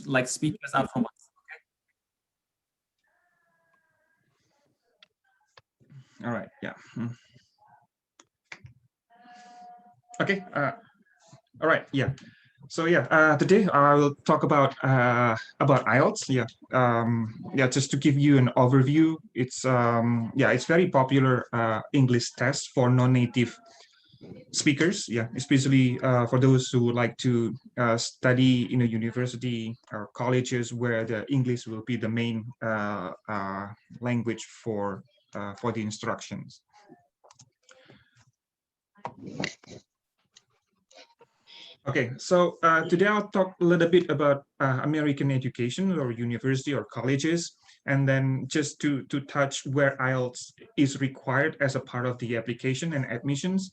like speakers are from us. All right. Yeah. Okay. All right. Yeah. So yeah, today I will talk about IELTS. Yeah. Yeah. Just to give you an overview, it's very popular English test for non-native speakers. Yeah, especially for those who would like to study in a university or colleges where the English will be the main language for the instructions. Okay, so today I'll talk a little bit about American education or university or colleges, and then just to touch where IELTS is required as a part of the application and admissions.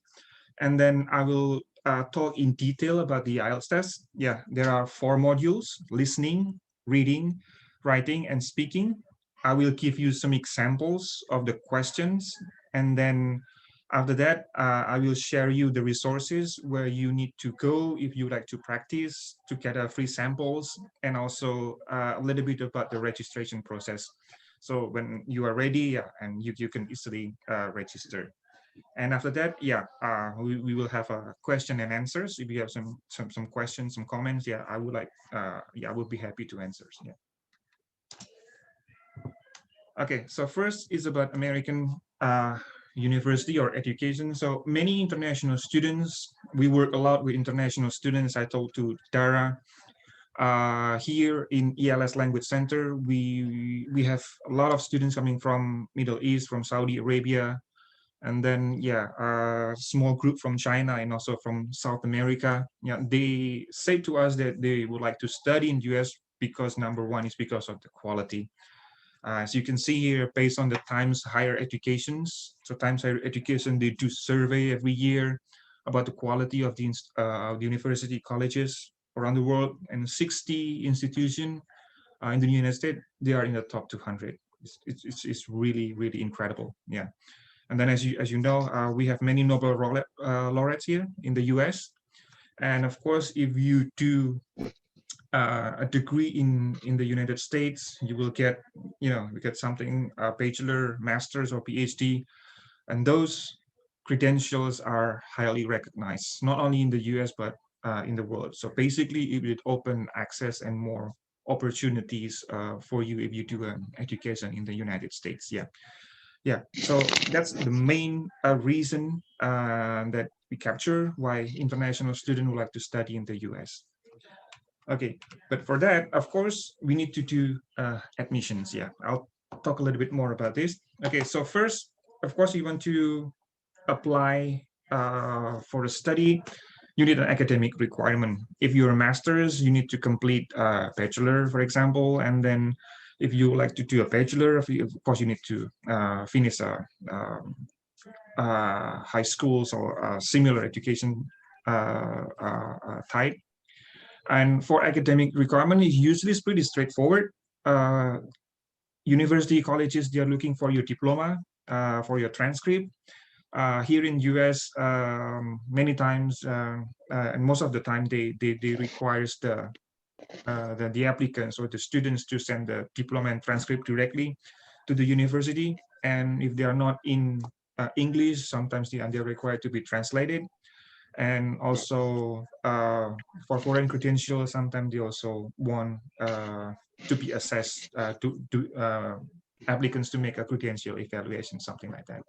And then I will talk in detail about the IELTS test. Yeah, there are 4 modules: listening, reading, writing, and speaking. I will give you some examples of the questions, and then after that, I will share you the resources where you need to go if you like to practice to get free samples, and also a little bit about the registration process. So when you are ready, yeah, and you can easily register. And after that, yeah, we will have a question and answers. If you have some questions, some comments, yeah, I would be happy to answer. Yeah. Okay, so first is about American university or education. So many international students, we work a lot with international students. I told to Dara, here in ELS Language Center, we have a lot of students coming from Middle East, from Saudi Arabia, and then yeah, a small group from China and also from South America. Yeah, they say to us that they would like to study in US because number one is because of the quality. As you can see here, based on the Times Higher Educations, so Times Higher Education, they do survey every year about the quality of the university colleges around the world, and 60 institutions in the United States, they are in the top 200. It's really, really incredible. Yeah. And then as you know, we have many Nobel laureates here in the US. And of course, if you do a degree in the United States, you will get, you get something, a bachelor, master's, or PhD, and those credentials are highly recognized, not only in the US, but in the world. So basically, it will open access and more opportunities for you if you do an education in the United States. Yeah. Yeah, so that's the main reason that we capture why international students would like to study in the US. Okay, but for that, of course, we need to do admissions. Yeah, I'll talk a little bit more about this. Okay, so first, of course, you want to apply for a study. You need an academic requirement. If you're a master's, you need to complete a bachelor, for example, and then if you like to do a bachelor, of course, you need to finish high schools or similar education type. And for academic requirement, it usually is pretty straightforward. Uh, University colleges, they are looking for your diploma, for your transcript. Here in US, many times, and most of the time, they requires the applicants or the students to send the diploma and transcript directly to the university. And if they are not in English, sometimes they're required to be translated. And also for foreign credentials, sometimes they also want to be assessed to applicants to make a credential evaluation, something like that.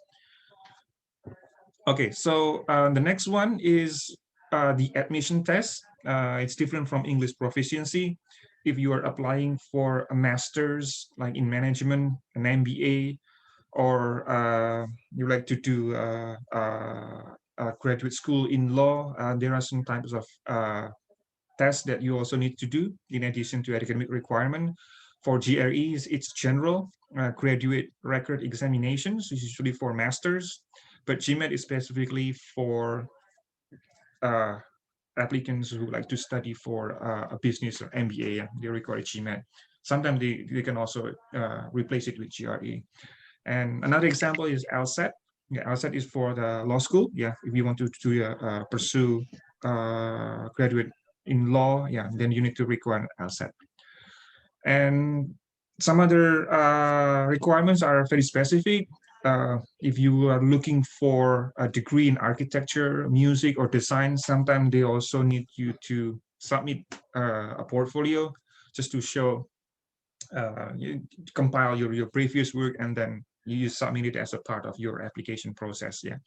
Okay, so the next one is the admission test. It's different from English proficiency. If you are applying for a master's, like in management, an MBA, or you like to do a graduate school in law, there are some types of tests that you also need to do in addition to academic requirement. For GREs, it's general graduate record examinations, usually for masters, but GMAT is specifically for uh, applicants who like to study for a business or MBA. They require GMAT. Sometimes they can also replace it with GRE. And another example is LSAT. Yeah, LSAT is for the law school. Yeah, if you want to pursue graduate in law, yeah, then you need to require an LSAT. And some other requirements are very specific. If you are looking for a degree in architecture, music, or design, sometimes they also need you to submit a portfolio just to show, you compile your previous work, and then you submit it as a part of your application process. Yeah.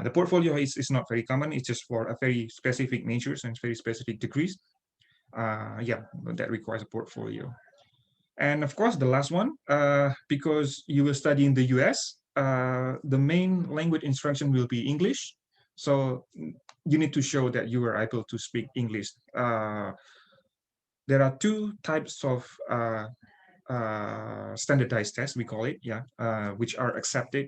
The portfolio is not very common. It's just for a very specific natures and very specific degrees. Yeah, that requires a portfolio. And of course, the last one, because you will study in the US, the main language instruction will be English. So you need to show that you are able to speak English. There are two types of standardized tests, we call it, yeah, which are accepted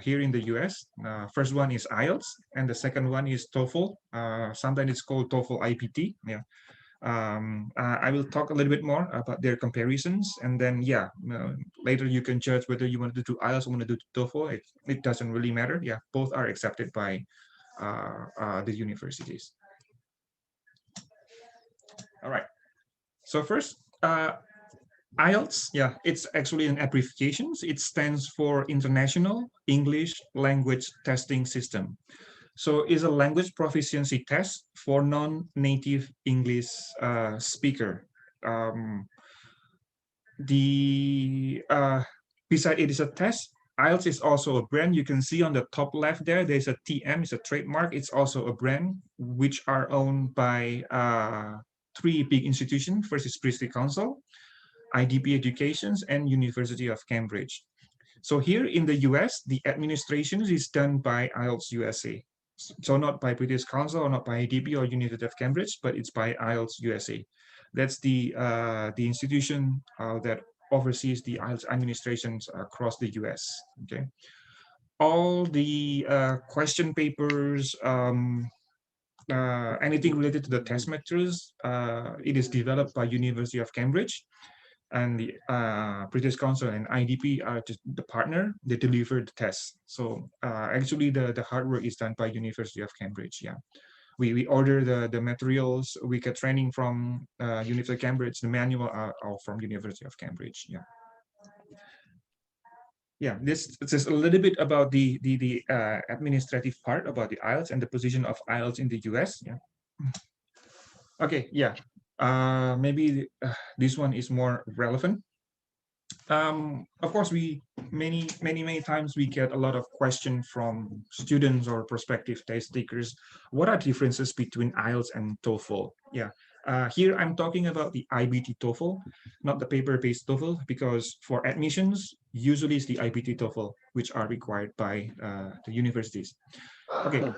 here in the US. First one is IELTS, and the second one is TOEFL. Sometimes it's called TOEFL IPT. Yeah. I will talk a little bit more about their comparisons, and then yeah, later you can judge whether you want to do IELTS or want to do TOEFL. It doesn't really matter. Yeah, both are accepted by the universities. All right. So first, IELTS, yeah, it's actually an abbreviation. It stands for International English Language Testing System. So it's a language proficiency test for non-native English speaker. Um, Beside it is a test, IELTS is also a brand. You can see on the top left there, there's a TM, it's a trademark. It's also a brand which are owned by three big institutions. First is British Council, IDP Educations, and University of Cambridge. So here in the US, the administration is done by IELTS USA. So not by British Council or not by IDP or University of Cambridge, but it's by IELTS USA. That's the institution that oversees the IELTS administrations across the US. Okay, all the question papers, anything related to the test materials, it is developed by University of Cambridge, and the British Council and IDP are just the partner. They deliver the test. So actually, the hard work is done by University of Cambridge. Yeah, we order the materials. We get training from University of Cambridge. The manual are all from University of Cambridge. Yeah. Yeah, this is a little bit about the administrative part about the IELTS and the position of IELTS in the US. Yeah. Okay. Yeah. Maybe this one is more relevant. Of course, we many times we get a lot of questions from students or prospective test takers. What are differences between IELTS and TOEFL? Yeah, here I'm talking about the IBT TOEFL, not the paper-based TOEFL, because for admissions, usually it's the IBT TOEFL, which are required by the universities. Okay,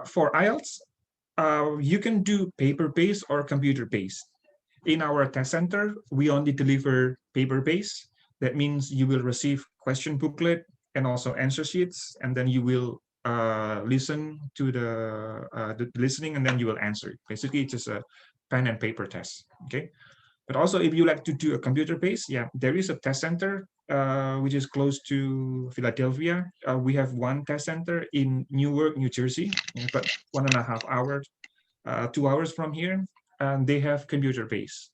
for IELTS, you can do paper-based or computer-based. In our test center, we only deliver paper-based. That means you will receive question booklet and also answer sheets, and then you will listen to the listening, and then you will answer. Basically, it's just a pen and paper test. Okay. But also, if you like to do a computer-based, yeah, there is a test center which is close to Philadelphia. We have one test center in Newark, New Jersey, but 1.5 hours, 2 hours from here, and they have computer-based.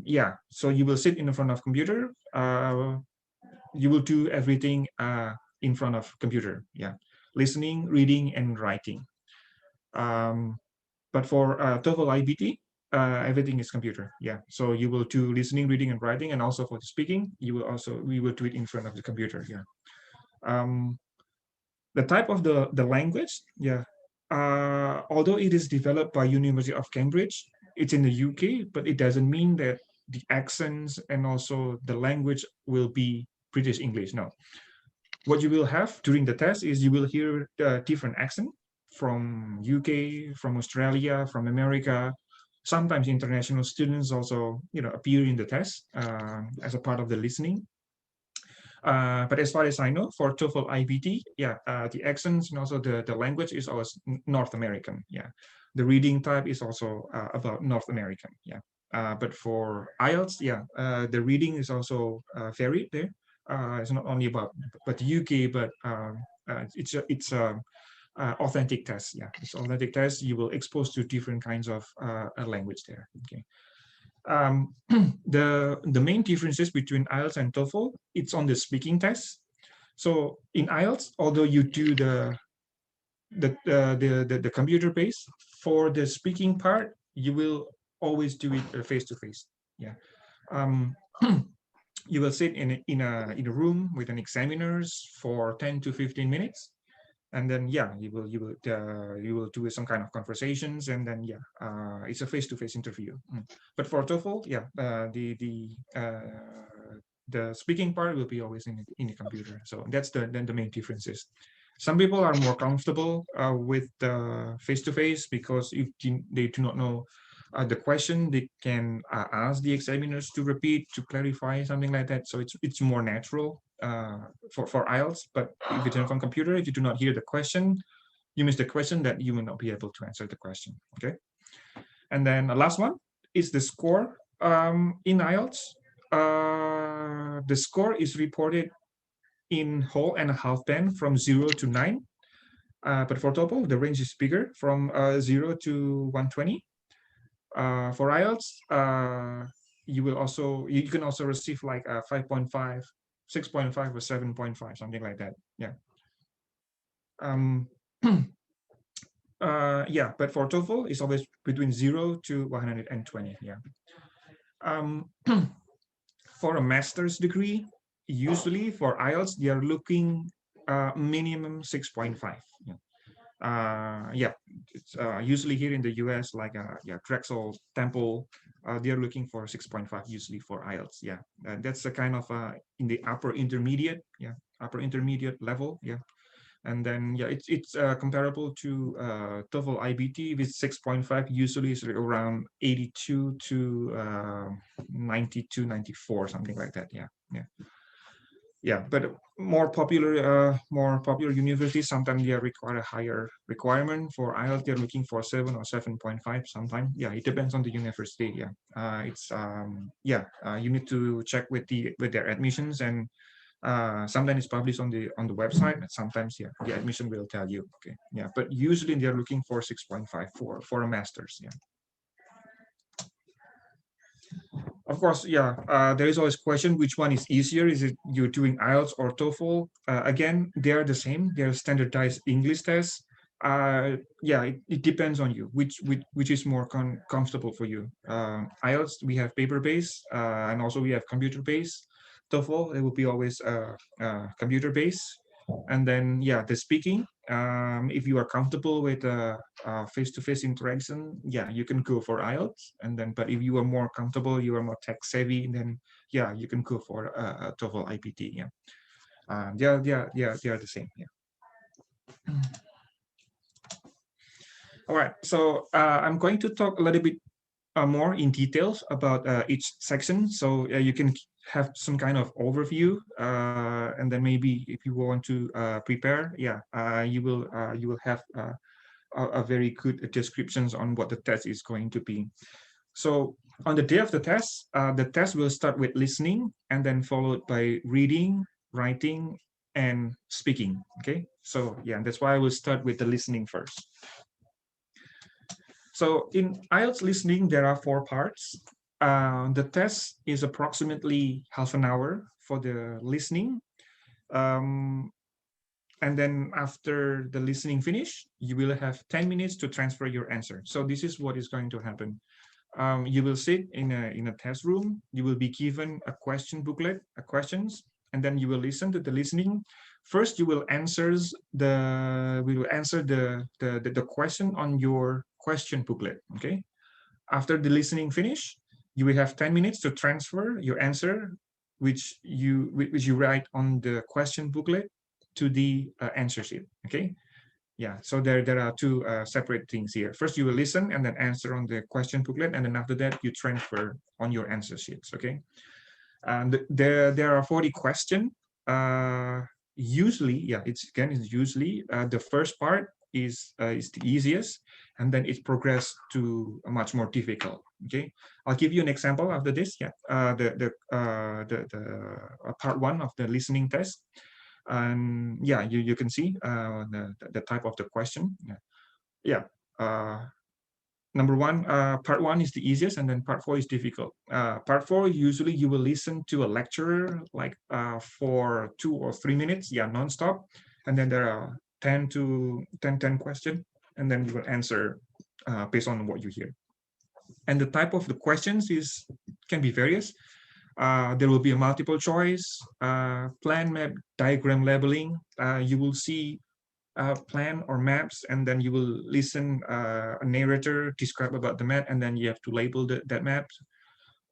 Yeah, so you will sit in front of computer. You will do everything in front of computer. Yeah, listening, reading, and writing. But for TOEFL IBT, everything is computer. Yeah, so you will do listening, reading, and writing, and also for the speaking, we will do it in front of the computer. Yeah. The type of the language, yeah. Although it is developed by University of Cambridge, it's in the UK, but it doesn't mean that the accents and also the language will be British English. No. What you will have during the test is you will hear different accent from UK, from Australia, from America. Sometimes international students also, appear in the test as a part of the listening. But as far as I know, for TOEFL IBT, yeah, the accents and also the language is always North American. Yeah, the reading type is also about North American. Yeah, but for IELTS, yeah, the reading is also varied there. It's not only about but the UK, but it's authentic test. Yeah, it's authentic test. You will expose to different kinds of language there. Okay. The main differences between IELTS and TOEFL, it's on the speaking test. So in IELTS, although you do the computer based, for the speaking part, you will always do it face to face. Yeah. Um, you will sit in a room with an examiners for 10 to 15 minutes, and then yeah, you will do some kind of conversations, and then yeah, it's a face-to-face interview. But for TOEFL, yeah, the speaking part will be always in the computer. So that's the main differences. Some people are more comfortable with the face-to-face because if they do not know the question, they can ask the examiners to repeat, to clarify, something like that. So it's more natural for IELTS. But if it's on computer, if you do not hear the question, you miss the question, that you will not be able to answer the question. Okay. And then the last one is the score in IELTS. The score is reported in whole and a half band from 0 to 9. But for TOEFL, the range is bigger from 0 to 120. For IELTS, you can also receive like a 5.5, 6.5, or 7.5, something like that. Yeah. Um, yeah, but for TOEFL, it's always between 0 to 120. Yeah. For a master's degree, usually for IELTS, they are looking minimum 6.5. Yeah. Yeah, it's usually here in the US, like yeah, Drexel, Temple, they're looking for 6.5 usually for IELTS. Yeah, that's a kind of in the upper intermediate, yeah, upper intermediate level. Yeah, and then yeah, it's comparable to TOEFL IBT with 6.5. Usually is around 82 to 92, 94, something like that. Yeah, yeah. Yeah, but more popular universities sometimes they require a higher requirement for IELTS. They're looking for 7 or 7.5 sometimes. Yeah, it depends on the university. Yeah, it's yeah, you need to check with their admissions, and sometimes it's published on the website, and sometimes yeah, the admission will tell you. Okay, yeah, but usually they're looking for 6.5 for a master's. Yeah. Of course, yeah. There is always question which one is easier. Is it you're doing IELTS or TOEFL? Again, they are the same. They are standardized English tests. Yeah, it depends on you. Which is more comfortable for you? IELTS we have paper based, and also we have computer based. TOEFL it will be always computer based. And then yeah, the speaking. If you are comfortable with face-to-face interaction, yeah, you can go for IELTS. And then, but if you are more comfortable, you are more tech savvy, then yeah, you can go for TOEFL IPT. Yeah, they are the same. Yeah. All right. So I'm going to talk a little bit more in details about each section, so you can have some kind of overview, and then maybe if you want to prepare, yeah, you will have a very good descriptions on what the test is going to be. So on the day of the test will start with listening and then followed by reading, writing, and speaking. Okay, so yeah, that's why I will start with the listening first. So in IELTS listening, there are 4 parts. The test is approximately half an hour for the listening. And then after the listening finish, you will have 10 minutes to transfer your answer. So this is what is going to happen. You will sit in a test room. You will be given a question booklet, questions, and then you will listen to the listening. First, we will answer the question on your question booklet. Okay. After the listening finish, you will have 10 minutes to transfer your answer, which you write on the question booklet to the answer sheet. Okay. Yeah, so there are 2 separate things here. First, you will listen and then answer on the question booklet, and then after that, you transfer on your answer sheets. Okay, and there are 40 questions. Usually, yeah, it's usually the first part is the easiest, and then it progresses to a much more difficult. Okay, I'll give you an example after this. Yeah, the part 1 of the listening test. And yeah, you can see the type of the question. Yeah. number one, part one is the easiest, and then part four is difficult. Part four, usually you will listen to a lecturer like for 2 or 3 minutes, yeah, nonstop, and then there are 10 questions, and then you will answer based on what you hear. And the type of the questions can be various. There will be a multiple choice, plan, map, diagram labeling. You will see plan or maps, and then you will listen a narrator describe about the map, and then you have to label that map.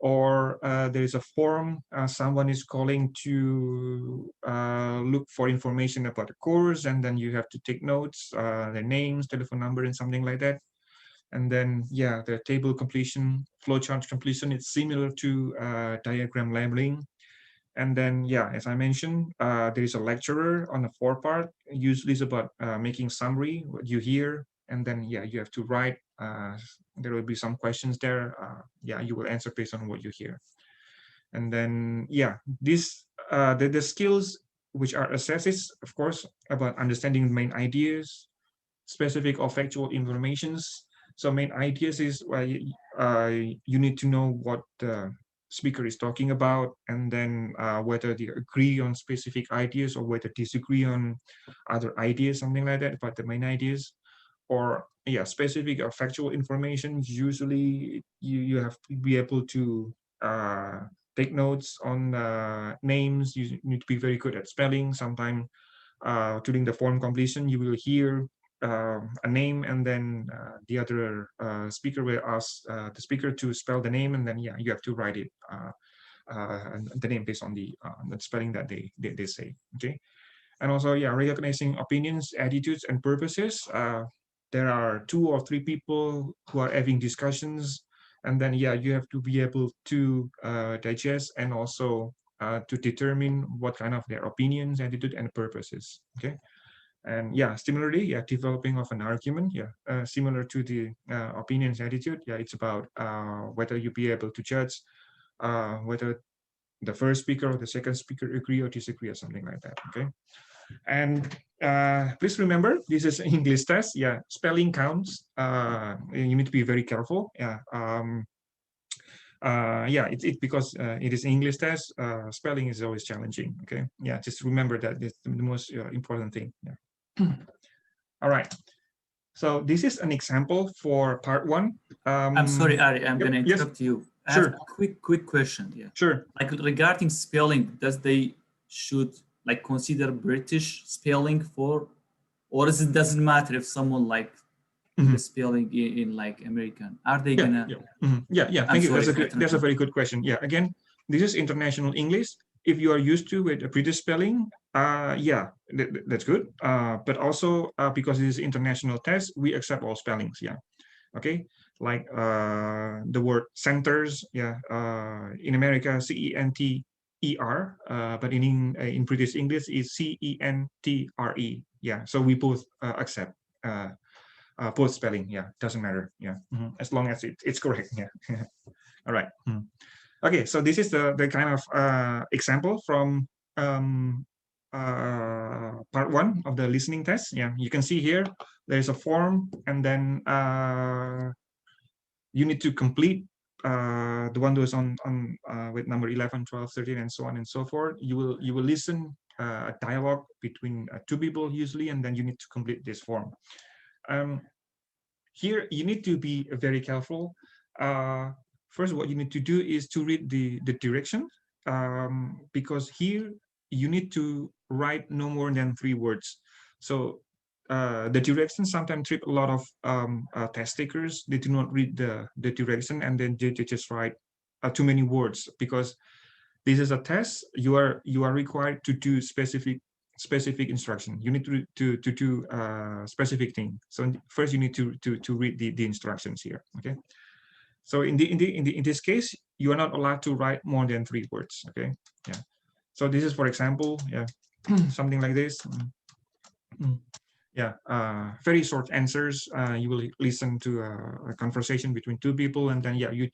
Or there is a form, someone is calling to look for information about the course, and then you have to take notes, their names, telephone number, and something like that. And then, yeah, the table completion, flowchart completion, it's similar to diagram labeling. And then, yeah, as I mentioned, there is a lecturer on the fourth part. Usually it's about making summary, what you hear. And then, yeah, you have to write. There will be some questions there. Yeah, you will answer based on what you hear. And then, yeah, the skills which are assessed is, of course, about understanding the main ideas, specific or factual informations. So main ideas is you need to know what the speaker is talking about, and then whether they agree on specific ideas or whether disagree on other ideas, something like that, about the main ideas. Or, yeah, specific or factual information. Usually you have to be able to take notes on names. You need to be very good at spelling. Sometimes during the form completion, you will hear a name, and then the other speaker will ask the speaker to spell the name, and then, yeah, you have to write it, the name based on the spelling that they say. Okay. And also, yeah, recognizing opinions, attitudes, and purposes. There are 2 or 3 people who are having discussions, and then, yeah, you have to be able to digest and also to determine what kind of their opinions, attitude, and purposes. Okay. And, yeah, similarly, yeah, developing of an argument, yeah, similar to the opinions, attitude. Yeah, it's about whether you be able to judge whether the first speaker or the second speaker agree or disagree or something like that. Okay. And please remember, this is an English test. Yeah, spelling counts. You need to be very careful. Yeah. Yeah, it's because it is English test. Spelling is always challenging. Okay. Yeah, just remember that it's the most important thing. Yeah. All right. So this is an example for part one. I'm sorry, Ari, I'm yep, gonna interrupt you. I sure. have a quick question. Yeah. Sure. Like regarding spelling, does they should like consider British spelling for, or doesn't matter if someone like the spelling in like American? Are they gonna? Yeah. Thank you. That's a very good question. Yeah. Again, this is international English. If you are used to with a British spelling, yeah, that's good. But also because it is international test, we accept all spellings. Yeah. Okay. Like the word centers. Yeah. In America, CENTER. But in British English, is CENTRE. Yeah. So we both accept. Both spelling, yeah, doesn't matter, yeah, as long as it's correct, yeah. All right. Okay, so this is the kind of example from part one of the listening test. Yeah, you can see here there's a form, and then you need to complete the one that was on with number 11, 12, 13, and so on and so forth. You will listen a dialogue between 2 people usually, and then you need to complete this form. Here, you need to be very careful. First, what you need to do is to read the direction, because here you need to write no more than 3 words. So the directions sometimes trip a lot of test takers. They do not read the direction, and then they just write too many words, because this is a test. You are required to do specific instruction. You need to do specific thing. So first you need to read the instructions here. Okay. So in this case, you are not allowed to write more than 3 words. Okay. Yeah. So this is, for example, yeah, something like this. Yeah. Very short answers. You will listen to a conversation between 2 people, and then, yeah, you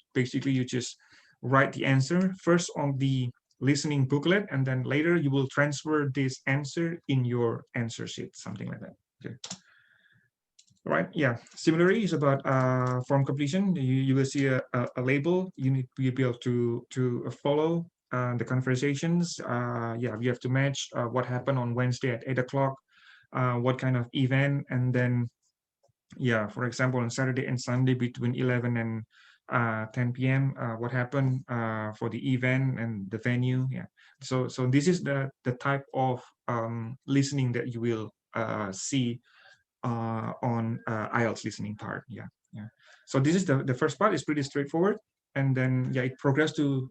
just write the answer first on the listening booklet, and then later you will transfer this answer in your answer sheet, something like that. Okay. Right, yeah. Similarly, it's about form completion. You will see a label. You need to be able to follow the conversations. Yeah, you have to match what happened on Wednesday at 8 o'clock, what kind of event, and then yeah, for example, on Saturday and Sunday between 11 and 10 p.m. What happened for the event and the venue. Yeah, so this is the type of listening that you will see on IELTS listening part. Yeah, yeah. So this is the first part. Is pretty straightforward, and then yeah, it progressed to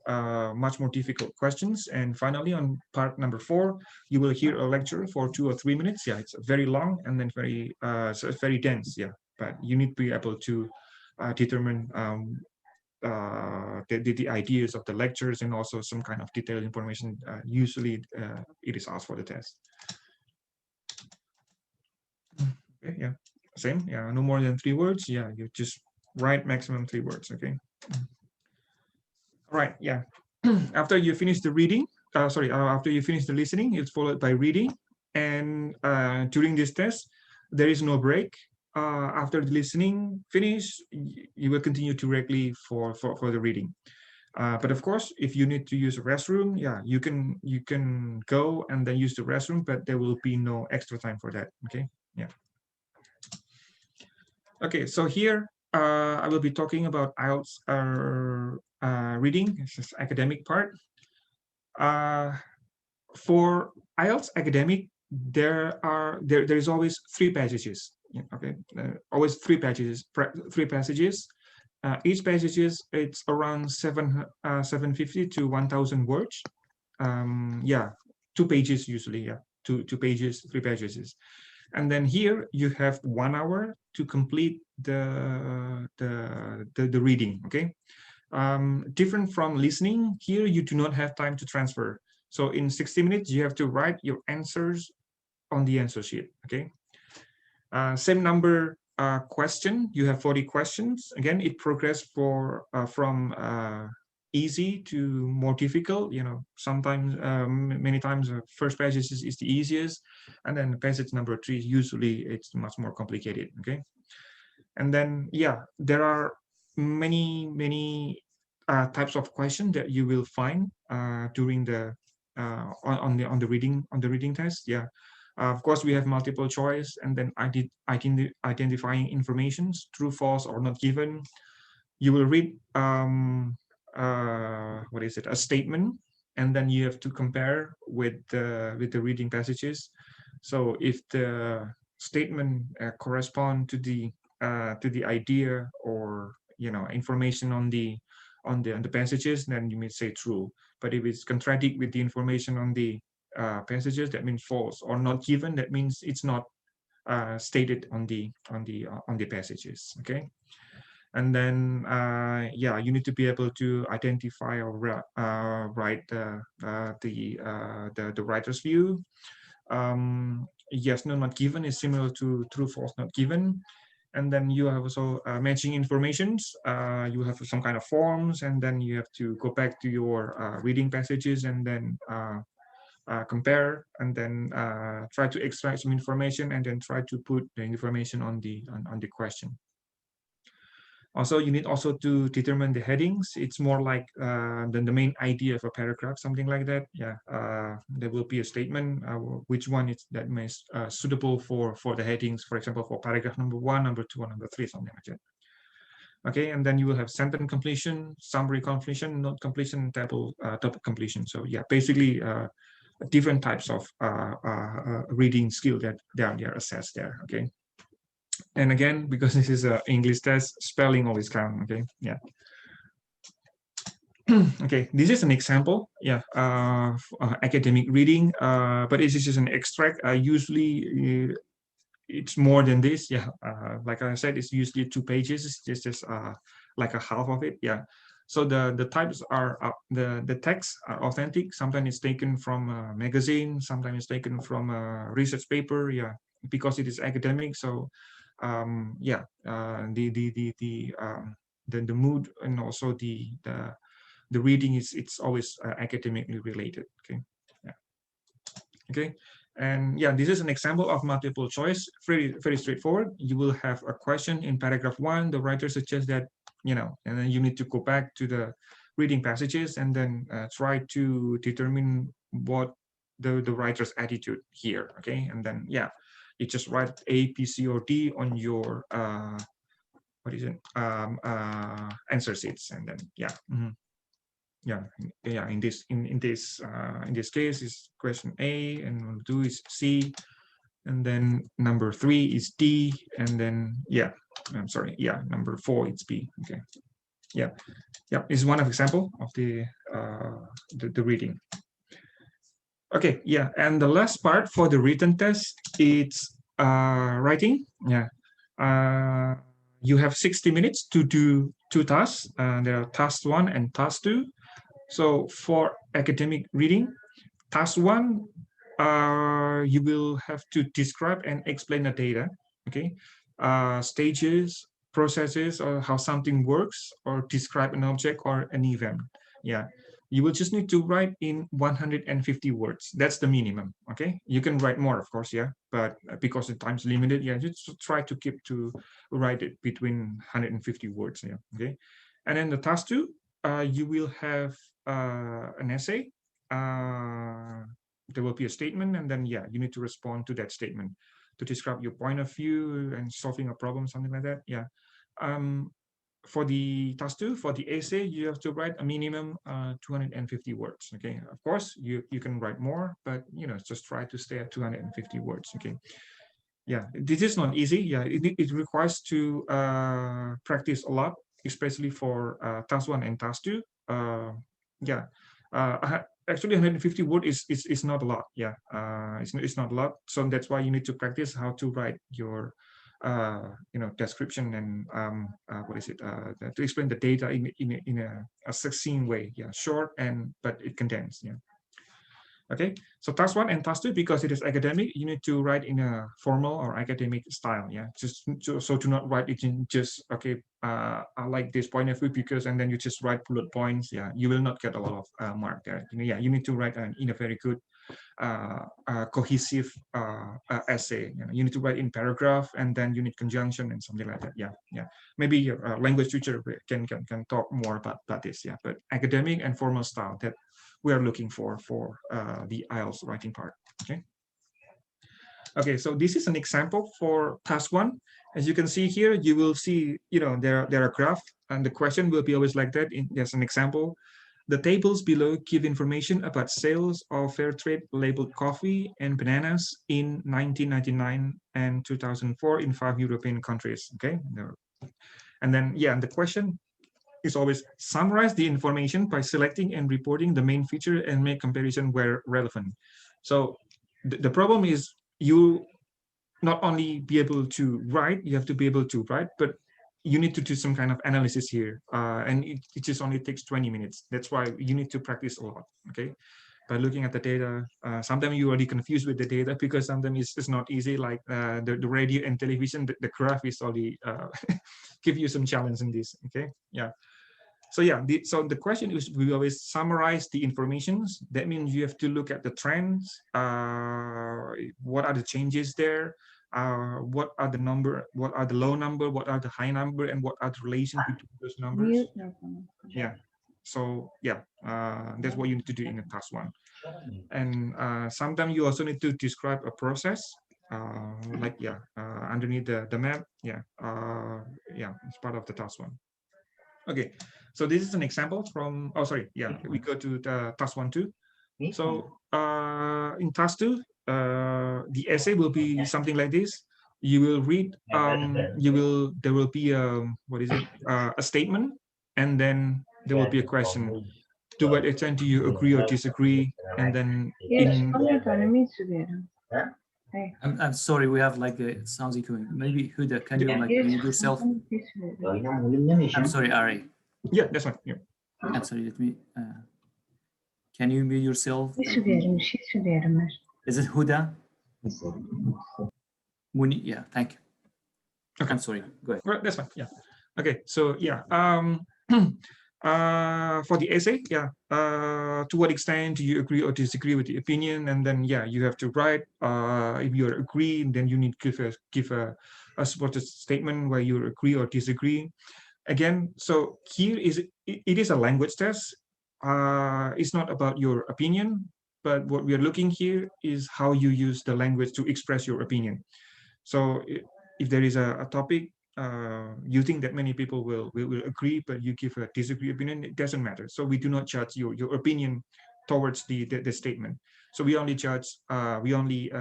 much more difficult questions. And finally, on part number 4, you will hear a lecture for 2 or 3 minutes. Yeah, it's very long and then very so it's very dense. Yeah, but you need to be able to determine the ideas of the lectures and also some kind of detailed information. Usually, it is asked for the test. Okay, yeah, same. Yeah, no more than 3 words. Yeah, you just write maximum 3 words. Okay. All right. Yeah. After you finish the reading, after you finish the listening, it's followed by reading. And during this test, there is no break. After the listening finish, you will continue directly for the reading. But of course, if you need to use a restroom, yeah, you can go and then use the restroom, but there will be no extra time for that. Okay. Yeah. Okay, so here I will be talking about IELTS reading. This is academic part. For IELTS academic, there is always 3 passages. Okay, always 3 passages. 3 passages. Each passages it's around 750 to 1,000 words. Yeah, 2 pages usually. Yeah, two pages, 3 passages. And then here you have 1 hour to complete the reading. Okay, different from listening. Here you do not have time to transfer. So in 60 minutes you have to write your answers on the answer sheet. Okay, same number question. You have 40 questions. Again, it progressed from easy to more difficult. Sometimes many times first passage is the easiest, and then passage number 3 usually it's much more complicated. Okay, and then yeah, there are many types of questions that you will find during the on the reading test. Yeah, of course we have multiple choice, and then identifying informations, true, false, or not given. You will read what is it, a statement, and then you have to compare with the reading passages. So if the statement correspond to the idea or information on the passages, then you may say true. But if it's contradict with the information on the passages, that means false. Or not given, that means it's not stated on the passages. Okay. And then yeah, you need to be able to identify or write the writer's view. Yes, no, not given is similar to true, false, not given. And then you have also matching informations. You have some kind of forms, and then you have to go back to your reading passages and then compare, and then try to extract some information, and then try to put the information on the question. Also, you need also to determine the headings. It's more like the main idea of a paragraph, something like that. Yeah, there will be a statement, which one is that most suitable for the headings, for example, for paragraph number 1, number 2, or number 3, something like that. Okay, and then you will have sentence completion, summary completion, note completion, table completion. So yeah, basically different types of reading skill that they are assessed there. Okay. And again, because this is an English test, spelling always count. Okay, yeah. Okay, this is an example, yeah, academic reading, but this is just an extract. Usually, it's more than this. Yeah, like I said, it's usually 2 pages. It's just like a half of it. Yeah. So the types are the texts are authentic. Sometimes it's taken from a magazine. Sometimes it's taken from a research paper. Yeah, because it is academic. So yeah, the mood and also the reading it's always academically related. Okay. Yeah. Okay. And yeah, this is an example of multiple choice, very straightforward. You will have a question in paragraph 1. The writer suggests that, and then you need to go back to the reading passages and then try to determine what the writer's attitude here. Okay, and then yeah, you just write A, B, C, or D on your answer sheets, and then yeah. Yeah, in this case is question A, and number 2 is C, and then number 3 is D, and then yeah, I'm sorry, yeah, number 4 is B. Okay, yeah, is one of example of the reading. Okay, yeah, and the last part for the written test, it's writing. Yeah, you have 60 minutes to do 2 tasks. There are task 1 and task 2. So for academic reading, task 1, you will have to describe and explain the data, okay? Stages, processes, or how something works, or describe an object or an event. Yeah, you will just need to write in 150 words. That's the minimum, okay? You can write more, of course, yeah, but because the time's limited, yeah, just try to keep to write it between 150 words, yeah, okay? And then the task 2, you will have an essay. There will be a statement, and then yeah, you need to respond to that statement to describe your point of view and solving a problem, something like that. Yeah. For the task 2, for the essay, you have to write a minimum 250 words. Okay. Of course, you can write more, but just try to stay at 250 words. Okay. Yeah, this is not easy. Yeah, it requires to practice a lot, especially for task 1 and task 2. Yeah, actually 150 word is not a lot. Yeah, it's not a lot. So that's why you need to practice how to write your description and to explain the data in a succinct way. Yeah, short but it condensed. Yeah. Okay, so task 1 and task 2, because it is academic, you need to write in a formal or academic style. Yeah, so do not write it in just, okay, I like this point of view because, and then you just write bullet points. Yeah, you will not get a lot of mark there. Yeah, you need to write in a very good cohesive essay. You need to write in paragraph, and then you need conjunction and something like that. Yeah. Maybe your language teacher can talk more about this. Yeah, but academic and formal style that we are looking for the IELTS writing part. Okay, so this is an example for task 1. As you can see here, you will see, there are graphs, and the question will be always like that. There's an example. The tables below give information about sales of fair trade labeled coffee and bananas in 1999 and 2004 in 5 European countries. Okay, and then the question is always summarize the information by selecting and reporting the main feature and make comparison where relevant. So the problem is you not only be able to write, you have to be able to write, but you need to do some kind of analysis here. And it just only takes 20 minutes. That's why you need to practice a lot, okay? By looking at the data, sometimes you're already confused with the data because sometimes it's not easy, like the radio and television, the graph is already give you some challenge in this, okay? Yeah. So yeah, so the question is, we always summarize the informations. That means you have to look at the trends. What are the changes there? What are the number? What are the low number? What are the high number? And what are the relation between those numbers? Yeah. So yeah, that's what you need to do in the task 1. And sometimes you also need to describe a process. Like underneath the map. Yeah. It's part of the task 1. Okay, so this is an example from, we go to the task 1 too. So in task 2, the essay will be something like this. You will read, there will be a statement, and then there will be a question. To what extent do you agree or disagree? And then I'm sorry, we have like a sounds echoing. Maybe Huda, can you like mute yourself? I'm sorry, Ari. Yeah, that's fine. Yeah. I'm sorry, let me. Can you mute yourself? Is it Huda? Muni, yeah, thank you. Okay. I'm sorry, go ahead. Right, that's fine. Yeah. Okay, so yeah. For the essay, yeah, to what extent do you agree or disagree with the opinion? And then, yeah, you have to write. If you agree, then you need to give a supported statement where you agree or disagree. Again, so here it is a language test. It's not about your opinion, but what we are looking here is how you use the language to express your opinion. So if there is a topic you think that many people will agree, but you give a disagree opinion, it doesn't matter. So we do not judge your opinion towards the statement. So we only judge, we only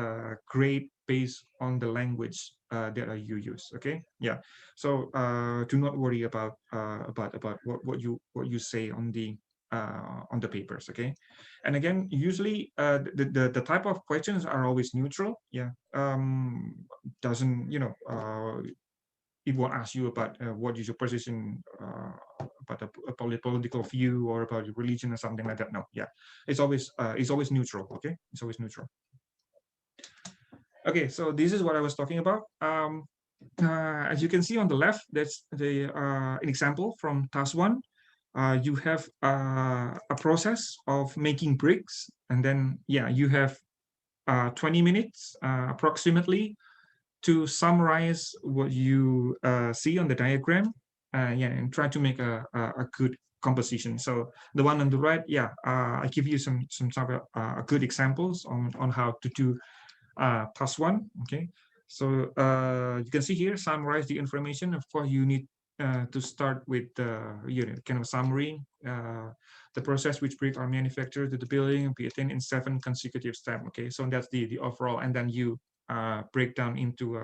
grade based on the language that you use. Okay, yeah. So do not worry about what you say on the papers. Okay, and again, usually the type of questions are always neutral. Yeah, doesn't it won't ask you about what is your position about a political view or about your religion or something like that. No, yeah, it's always neutral. Okay, it's always neutral. Okay, so this is what I was talking about. As you can see on the left, that's the an example from task one. You have a process of making bricks, and then yeah, you have 20 minutes approximately to summarize what you see on the diagram, yeah, and try to make a good composition. So the one on the right, yeah, I give you some sort of good examples on how to do task one. Okay, so you can see here, summarize the information. Of course, you need to start with kind of summary. The process which bricks are manufactured to the building be attained in 7 consecutive steps. Okay, so that's the overall, and then you break down into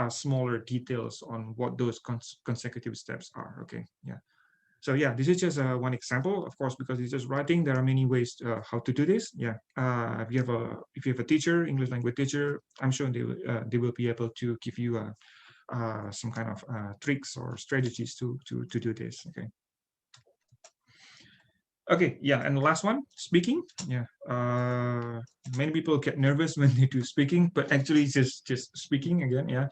smaller details on what those consecutive steps are. Okay, yeah. So yeah, this is just one example, of course, because it's just writing. There are many ways how to do this. Yeah, if you have a teacher, English language teacher, I'm sure they will be able to give you some kind of tricks or strategies to do this. Okay. Okay, yeah, and the last one, speaking. Yeah, many people get nervous when they do speaking, but actually just speaking again. Yeah,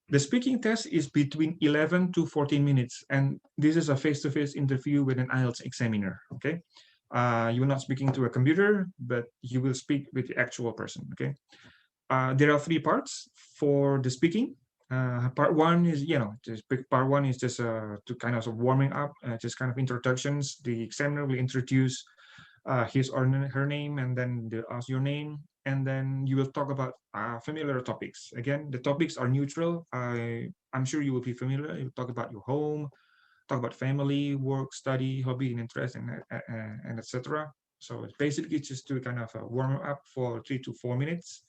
the speaking test is between 11 to 14 minutes, and this is a face-to-face interview with an IELTS examiner. Okay, you are not speaking to a computer, but you will speak with the actual person. Okay, there are 3 parts for the speaking. Part one is, part one is just to kind of warming up, just kind of introductions. The examiner will introduce his or her name, and then they'll ask your name, and then you will talk about familiar topics. Again, the topics are neutral. I'm sure you will be familiar. You talk about your home, talk about family, work, study, hobby, and interest, and etc. So it's basically just to kind of warm up for 3 to 4 minutes.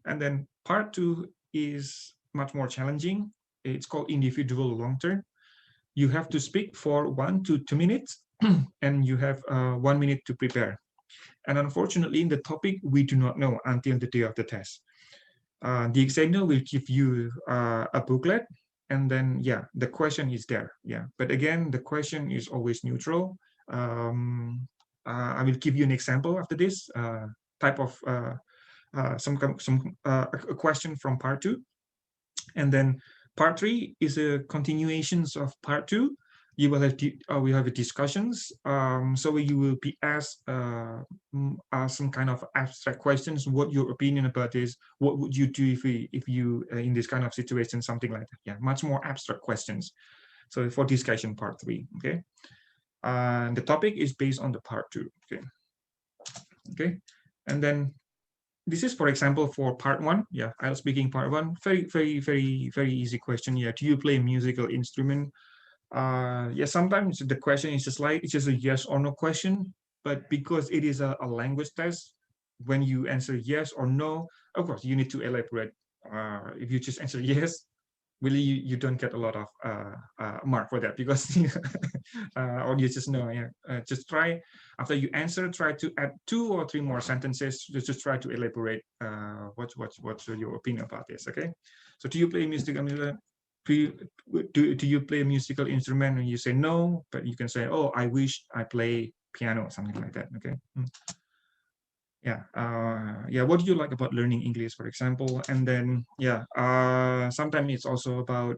And then part two is much more challenging. It's called individual long term. You have to speak for 1 to 2 minutes, and you have 1 minute to prepare. And unfortunately, in the topic, we do not know until the day of the test. The examiner will give you a booklet, and then, yeah, the question is there. Yeah, but again, the question is always neutral. I will give you an example after this type of a question from part two, and then part three is a continuations of part two. You will have we have discussions, so you will be asked some kind of abstract questions. What your opinion about this? What would you do if you in this kind of situation, something like that? Yeah, much more abstract questions. So for discussion part three, okay. The topic is based on the part two, okay. Okay, and then this is, for example, for part one. Yeah, IELTS speaking part one. Very easy question. Yeah, do you play a musical instrument? Yeah, sometimes the question is just like, it's just a yes or no question, but because it is a language test, when you answer yes or no, of course you need to elaborate. If you just answer yes, really you don't get a lot of mark for that, because or you just know. Yeah, just try, after you answer, try to add 2 or 3 more sentences, just try to elaborate what's your opinion about this. Okay, so do you play musical instrument? Do you play a musical instrument? And you say no, but you can say, oh, I wish I play piano, something like that. Okay. Yeah, what do you like about learning English, for example? And then sometimes it's also about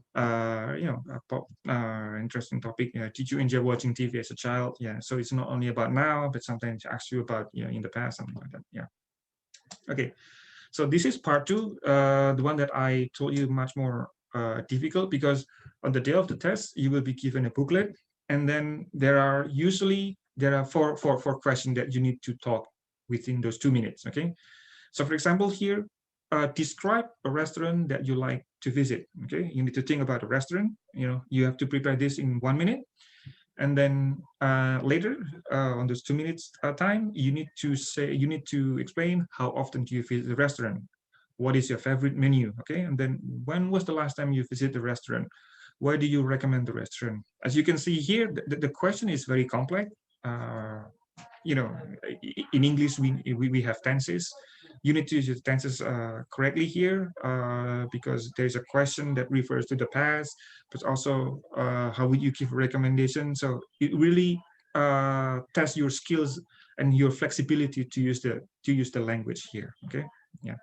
interesting topic. Did you enjoy watching TV as a child? Yeah, so it's not only about now, but sometimes it asks you about in the past, something like that. Yeah. Okay, so this is part two, the one that I told you much more difficult, because on the day of the test you will be given a booklet, and then there are four questions that you need to talk within those 2 minutes. Okay, so for example here, describe a restaurant that you like to visit. Okay, you need to think about a restaurant. You have to prepare this in 1 minute, and then later on those 2 minutes time, you need to explain how often do you visit the restaurant, what is your favorite menu. Okay, and then when was the last time you visited the restaurant, why do you recommend the restaurant. As you can see here, the question is very complex. uh, you know, in English, we have tenses. You need to use the tenses correctly here, because there's a question that refers to the past, but also how would you give a recommendation. So it really tests your skills and your flexibility to use the language here. Okay, yeah.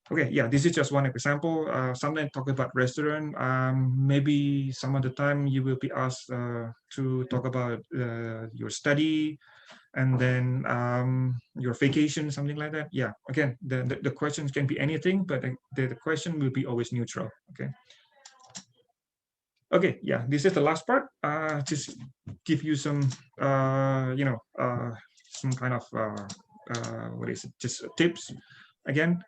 Okay, yeah, this is just one example. Sometimes talk about restaurant. Maybe some of the time you will be asked to talk about your study, and then your vacation, something like that. Yeah, again, the questions can be anything, but the question will be always neutral. Okay. Okay, yeah, this is the last part. Just give you some, some kind of, what is it, just tips. Again,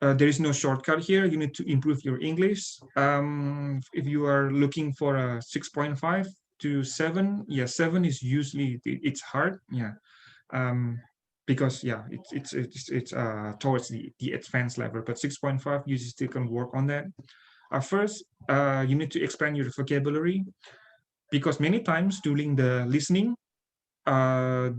there is no shortcut here. You need to improve your English. If you are looking for a 6.5 to 7, yeah, 7 is usually, it's hard. Yeah. Because yeah, it's towards the advanced level, but 6.5 you still can work on that. First, you need to expand your vocabulary, because many times during the listening, uh,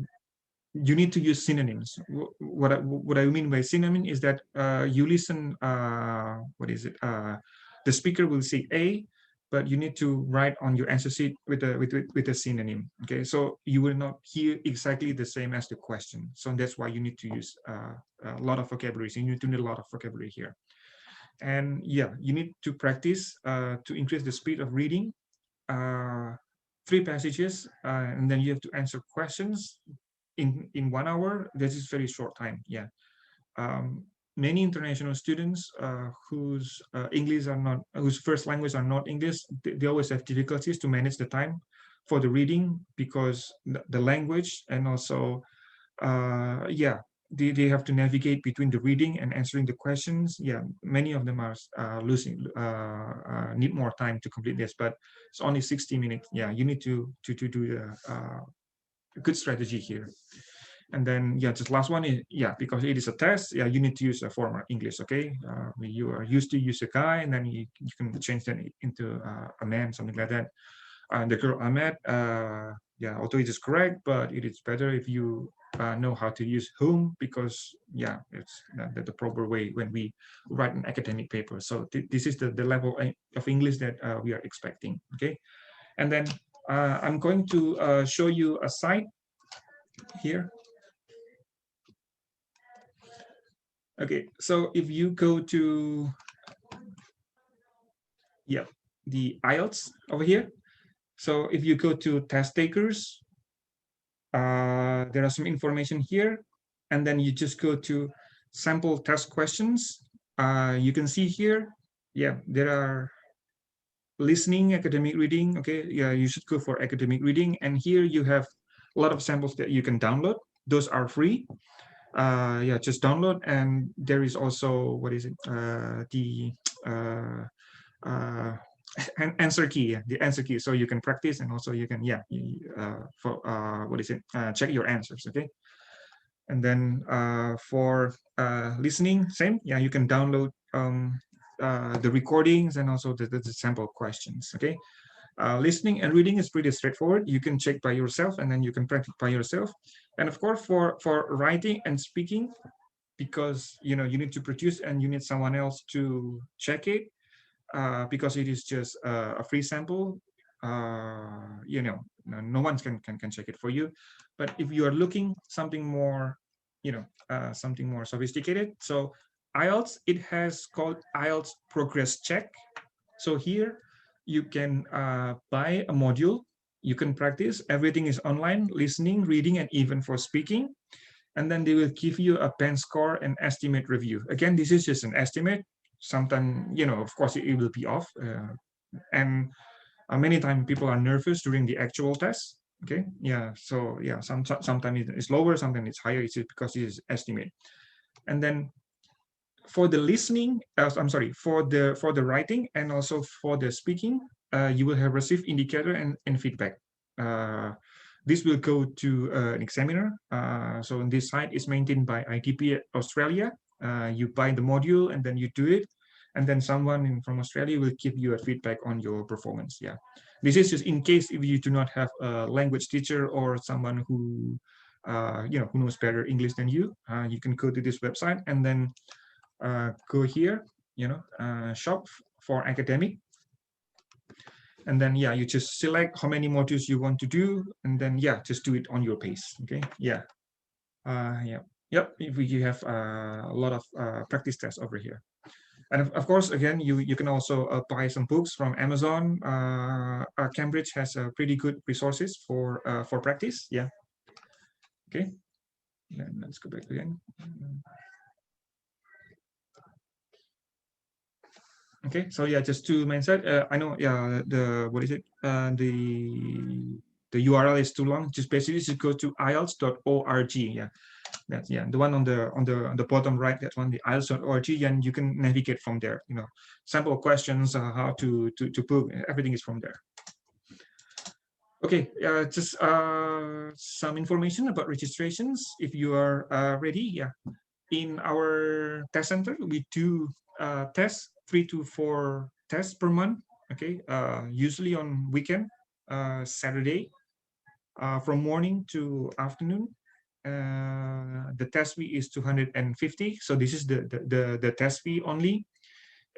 you need to use synonyms. What I mean by synonym is that you listen, what is it? The speaker will say A, but you need to write on your answer sheet with a synonym. Okay, so you will not hear exactly the same as the question. So that's why you need to use a lot of vocabulary. So you need to need a lot of vocabulary here. And yeah, you need to practice to increase the speed of reading. 3 passages, and then you have to answer questions in 1 hour. This is very short time. Yeah. um, Many international students whose English are not, whose first language are not English, they always have difficulties to manage the time for the reading, because the language, and also yeah, they have to navigate between the reading and answering the questions. Yeah, many of them are need more time to complete this, but it's only 60 minutes. Yeah, you need to do a good strategy here. And then yeah, just last one is, yeah, because it is a test, yeah, you need to use a formal English. Okay, you are used to use a guy, and then you can change that into a man, something like that. And the girl I met, yeah, although it is correct, but it is better if you know how to use whom, because yeah, it's the proper way when we write an academic paper. So this is the level of English that we are expecting. Okay, and then I'm going to show you a site here. Okay, so if you go to, yeah, the IELTS over here. So if you go to test takers, there are some information here, and then you just go to sample test questions. You can see here, yeah, there are listening, academic reading. Okay, yeah, you should go for academic reading, and here you have a lot of samples that you can download. Those are free. Yeah, just download. And there is also, what is it, the uh, answer key. Yeah, the answer key, so you can practice, and also you can, yeah, for what is it, check your answers. Okay, and then for listening, same. Yeah, you can download the recordings, and also the sample questions. Okay, listening and reading is pretty straightforward. You can check by yourself, and then you can practice by yourself. And of course, for writing and speaking, because you know you need to produce and you need someone else to check it, because it is just a free sample. You know, no one can check it for you. But if you are looking something more something more sophisticated. So IELTS, it has called IELTS Progress Check. So here you can buy a module, you can practice, everything is online, listening, reading, and even for speaking. And then they will give you a pen score and estimate review. Again, this is just an estimate. Sometimes, of course, it will be off. And many times people are nervous during the actual test. Okay, yeah. So yeah, sometimes it's lower, sometimes it's higher. It's because it is estimate. And then for the listening, I'm sorry, for the writing and also for the speaking, you will have received indicator and feedback. This will go to an examiner. So on this site is maintained by ITP Australia. You buy the module and then you do it, and then someone from Australia will give you a feedback on your performance. Yeah, this is just in case if you do not have a language teacher or someone who who knows better English than you. You can go to this website and then go here, shop for academic. And then, yeah, you just select how many modules you want to do. And then, yeah, just do it on your pace. Okay. Yeah. Yeah. Yep. You have a lot of practice tests over here. And of course, again, you can also buy some books from Amazon. Cambridge has pretty good resources for practice. Yeah. Okay. Then let's go back again. Okay, so yeah, just to mention, I know, yeah, what is it? The URL is too long. Just basically just go to IELTS.org. Yeah, that's the one on the bottom right. That one, the IELTS.org, and you can navigate from there. Sample questions, how to book. Everything is from there. Okay, just some information about registrations. If you are ready, yeah. In our test center, we do tests 3 to 4 tests per month. Okay, usually on weekend, Saturday, from morning to afternoon. The test fee is 250. So this is the test fee only.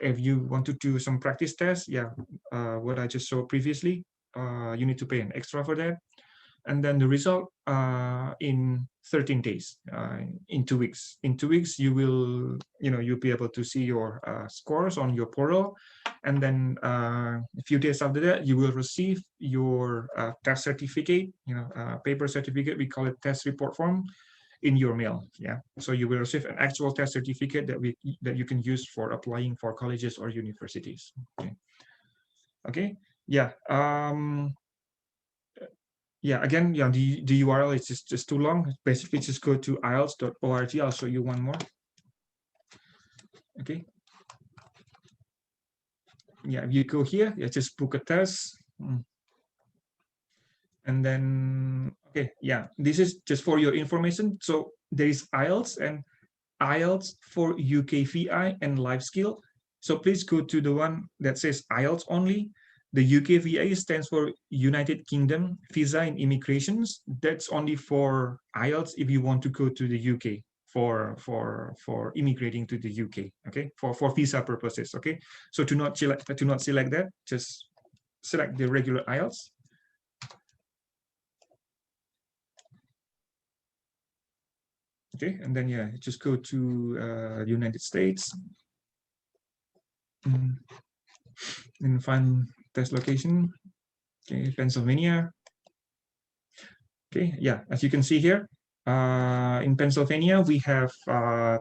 If you want to do some practice tests, yeah, what I just showed previously, you need to pay an extra for that. And then the result in 13 days, in 2 weeks. In 2 weeks, you will, you'll be able to see your scores on your portal. And then a few days after that, you will receive your test certificate, paper certificate. We call it test report form in your mail. Yeah. So you will receive an actual test certificate that you can use for applying for colleges or universities. Okay. Okay. Yeah. Yeah, again, yeah, the URL is just too long. Basically, just go to IELTS.org. I'll show you one more. Okay. Yeah, if you go here, yeah, just book a test. And then, okay, yeah, this is just for your information. So there is IELTS and IELTS for UKVI and life skill. So please go to the one that says IELTS only. The UKVI stands for United Kingdom Visa and Immigrations. That's only for IELTS if you want to go to the UK for immigrating to the UK. Okay, for visa purposes. Okay, so to not select that, just select the regular IELTS. Okay, and then yeah, just go to United States and find test location. Okay, Pennsylvania. Okay, yeah, as you can see here, in Pennsylvania we have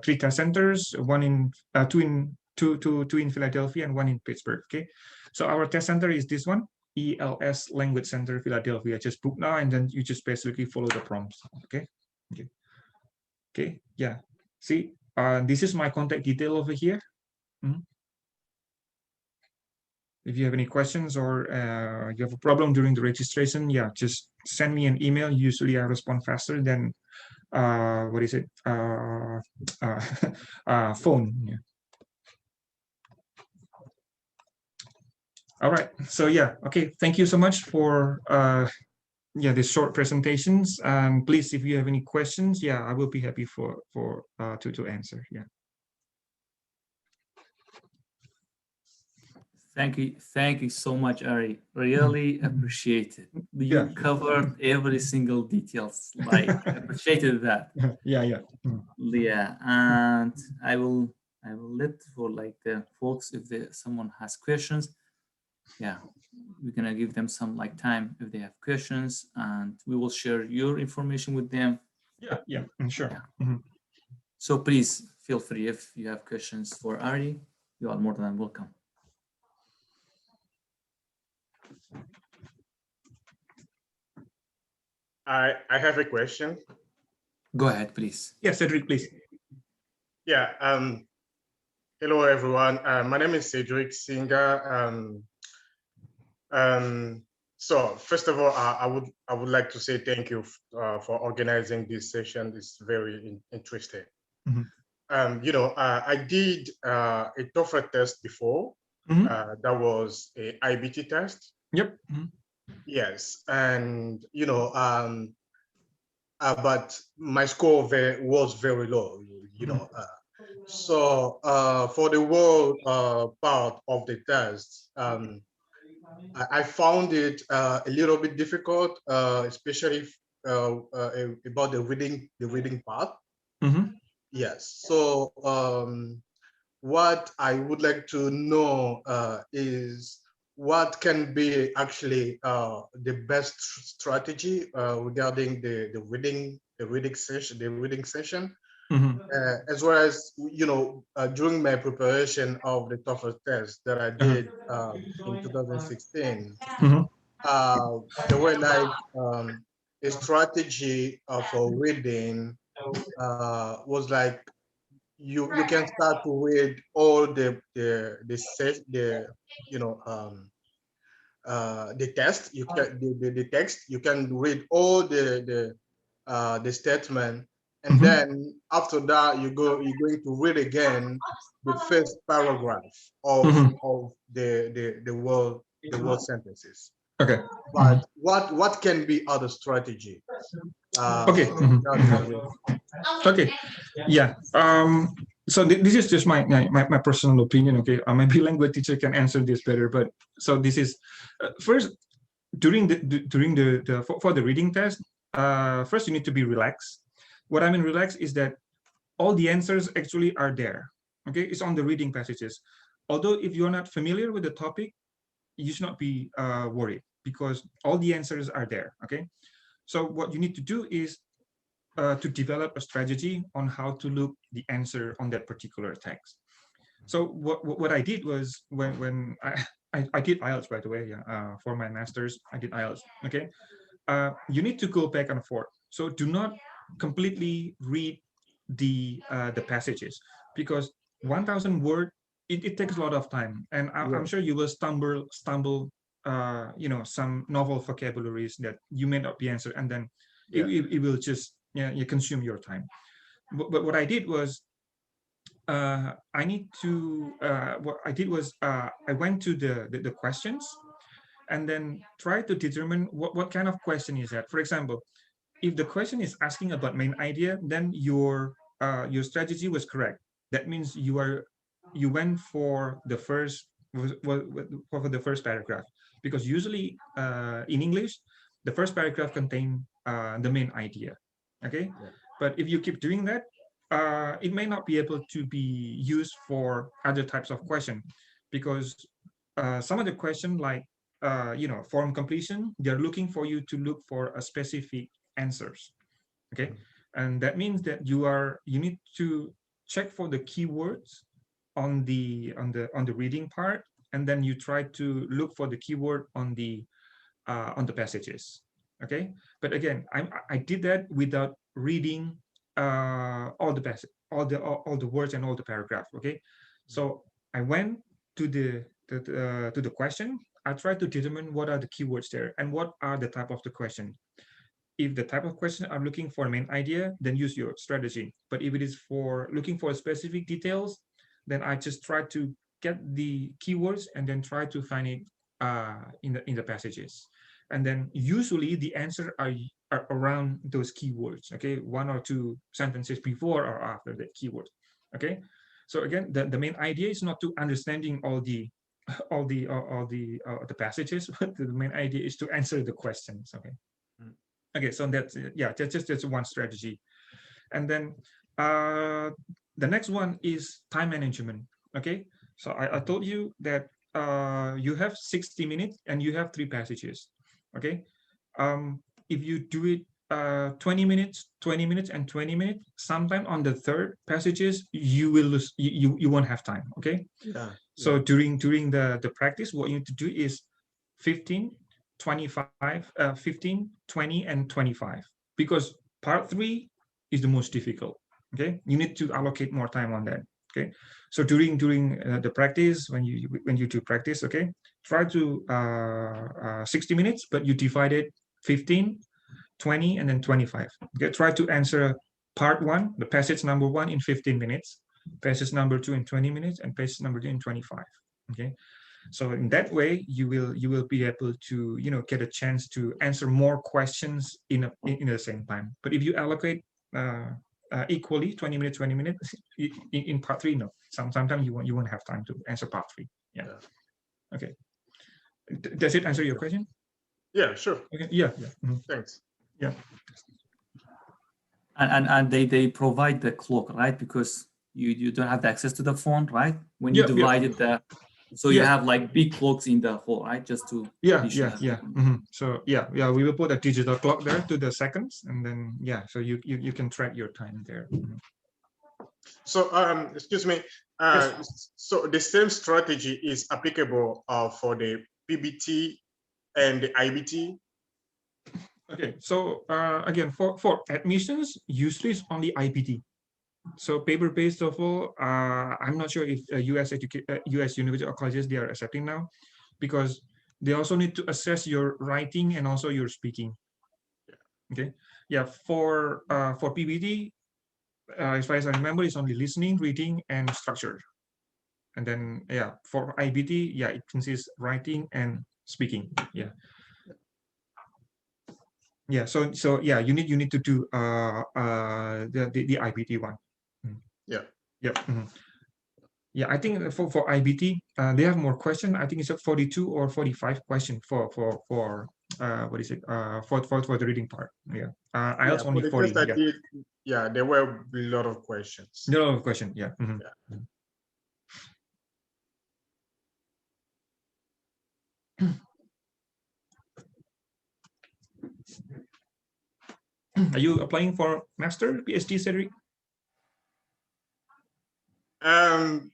3 test centers, two in Philadelphia and 1 in Pittsburgh. Okay, so our test center is this one, ELS Language Center Philadelphia. Just book now, and then you just basically follow the prompts. Okay, okay, yeah. See, this is my contact detail over here. If you have any questions or you have a problem during the registration, yeah, just send me an email. Usually I respond faster than phone. Yeah. All right. So yeah, okay. Thank you so much for this short presentations. Please, if you have any questions, yeah, I will be happy to answer. Yeah. Thank you so much, Ari. Really appreciate it. You Yeah. covered every single details. Like appreciated that. Yeah, yeah. Yeah, and I will let for like the folks if someone has questions. Yeah, we're gonna give them some like time if they have questions, and we will share your information with them. Yeah, yeah, sure. Yeah. So please feel free if you have questions for Ari. You are more than welcome. I have a question. Go ahead, please. Yeah, Cedric, please. Yeah. Hello, everyone. My name is Cedric Singer. So first of all, I would like to say thank you for organizing this session. It's very interesting. I did a TOEFL test before. That was a IBT test. Yep. Yes, and but my score was very low. So for the world part of the test, I found it a little bit difficult, especially about the reading part. Yes. So what I would like to know is what can be actually the best strategy regarding the reading session. As well as during my preparation of the TOEFL test that I did in 2016, there were like a strategy for reading was like you can start to read all the text. You can the text. You can read all the statement, and then after that you're going to read again the first paragraph of the word sentences. Okay. But what can be other strategy? Okay. Okay. Yeah. So this is just my personal opinion. Okay. Maybe language teacher can answer this better. But so this is first during for the reading test. First, you need to be relaxed. What I mean relaxed is that all the answers actually are there. Okay, it's on the reading passages. Although if you're not familiar with the topic, you should not be worried because all the answers are there. Okay, so what you need to do is to develop a strategy on how to look the answer on that particular text. So what I did was when I did IELTS, by the way, yeah, for my master's, I did IELTS. Okay, you need to go back and forth. So do not completely read the passages because 1,000 word it takes a lot of time, and I'm sure you will stumble some novel vocabularies that you may not be answered, and then it will just you consume your time. But what I did was what I did was I went to the questions and then try to determine what kind of question is that. For example, if the question is asking about main idea, then your strategy was correct. That means you went for the first paragraph, because usually in English the first paragraph contain the main idea. Okay, but if you keep doing that, it may not be able to be used for other types of question, because some of the question like form completion, they're looking for you to look for a specific answers. Okay, and that means that you need to check for the keywords on the reading part, and then you try to look for the keyword on the passages. Okay, but again, I did that without reading all the passage, all the words and all the paragraph. Okay, so I went to the question. I tried to determine what are the keywords there and what are the type of the question. If the type of question are looking for main idea, then use your strategy. But if it is for looking for specific details, then I just try to get the keywords and then try to find it in the passages. And then usually the answer are around those keywords. Okay, one or two sentences before or after that keyword. Okay, so again, the main idea is not to understanding all the the passages, but the main idea is to answer the questions. Okay. Okay, so that's yeah, that's one strategy. And then the next one is time management. Okay, so I told you that you have 60 minutes and you have 3 passages. Okay, if you do it 20 minutes, 20 minutes, and 20 minutes, sometime on the third passages you will lose, you won't have time. Okay, Yeah. so during the practice, what you need to do is 15, 25, 15, 20, and 25, because part 3 is the most difficult. Okay, you need to allocate more time on that. Okay, so during the practice, when you do practice, okay, try to 60 minutes, but you divide it 15, 20, and then 25. Okay, try to answer part 1, the passage number 1, in 15 minutes, passage number 2 in 20 minutes, and passage number 3 in 25. Okay, so in that way you will be able to get a chance to answer more questions in the same time. But if you allocate equally 20 minutes, 20 minutes in part 3, no, sometimes you won't have time to answer part 3. Yeah. Okay, does it answer your question? Yeah, sure. Okay. Yeah. Thanks. Yeah. And they provide the clock, right? Because you don't have the access to the phone, right? When you divide it, so you have like big clocks in the hall, right? Just to So we will put a digital clock there to the seconds, and then so you can track your time there. So excuse me. Yes. So the same strategy is applicable for the PBT and the IBT. Okay, so again, for admissions, usually it's only IBT. So paper-based TOEFL, I'm not sure if US university or colleges they are accepting now, because they also need to assess your writing and also your speaking. Okay, yeah, for PBT, as far as I remember, it's only listening, reading, and structure. And then for IBT, it consists writing and speaking. So you need to do the IBT one. I think for IBT they have more questions. I think it's a 42 or 45 question for what is it for the reading part. IELTS only 40. There were a lot of questions. A lot of questions. Are you applying for master, PhD, Cedric? I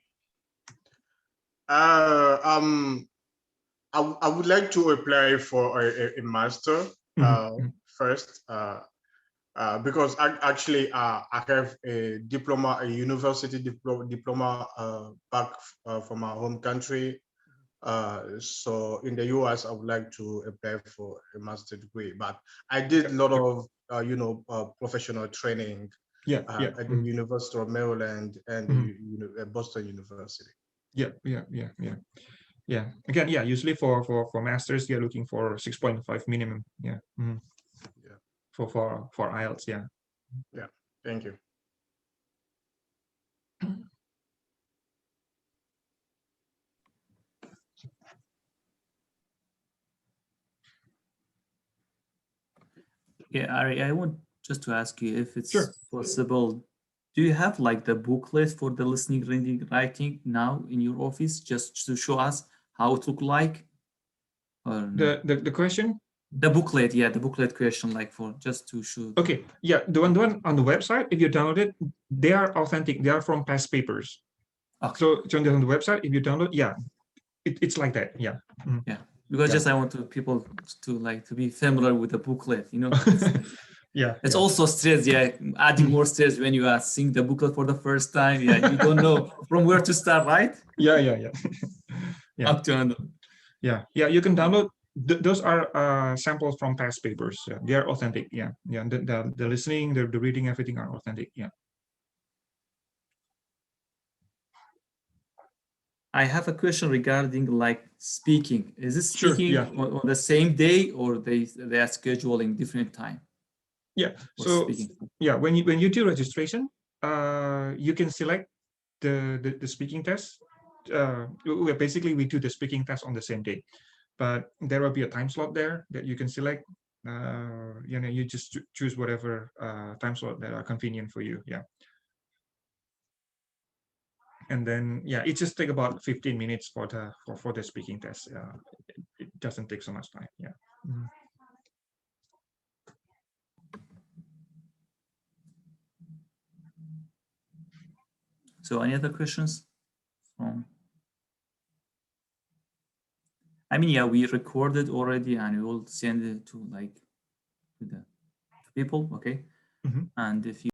would like to apply for a master first, because actually I have a diploma, a university diploma back from my home country. So in the US, I would like to apply for a master degree, but I did a lot of professional training at the University of Maryland and Boston University. Again, usually for masters, they're looking for 6.5 minimum. For IELTS. Thank you. Ari, I want just to ask you if it's possible. Do you have like the booklet for the listening, reading, writing now in your office, just to show us how it look like? Or the question? The booklet, the booklet question, like for just to show. Okay, the one on the website, if you download it, they are authentic. They are from past papers. Okay. So on the website, if you download, it's like that. Because just I want people to be familiar with the booklet, It's also stress, adding more stress when you are seeing the booklet for the first time. You don't know from where to start, right? Up to end. You can download. Those are samples from past papers. They are authentic. The listening, the reading, everything are authentic. I have a question regarding like speaking. Is it speaking on the same day, or they are scheduling different time? So when you do registration, you can select the speaking test. basically we do the speaking test on the same day, but there will be a time slot there that you can select. You just choose whatever time slot that are convenient for you. Yeah. And then it just take about 15 minutes for the speaking test. It doesn't take so much time. Yeah. Mhm. So any other questions from? I mean, yeah, we recorded already and we will send it to to people, okay? Mhm. And if you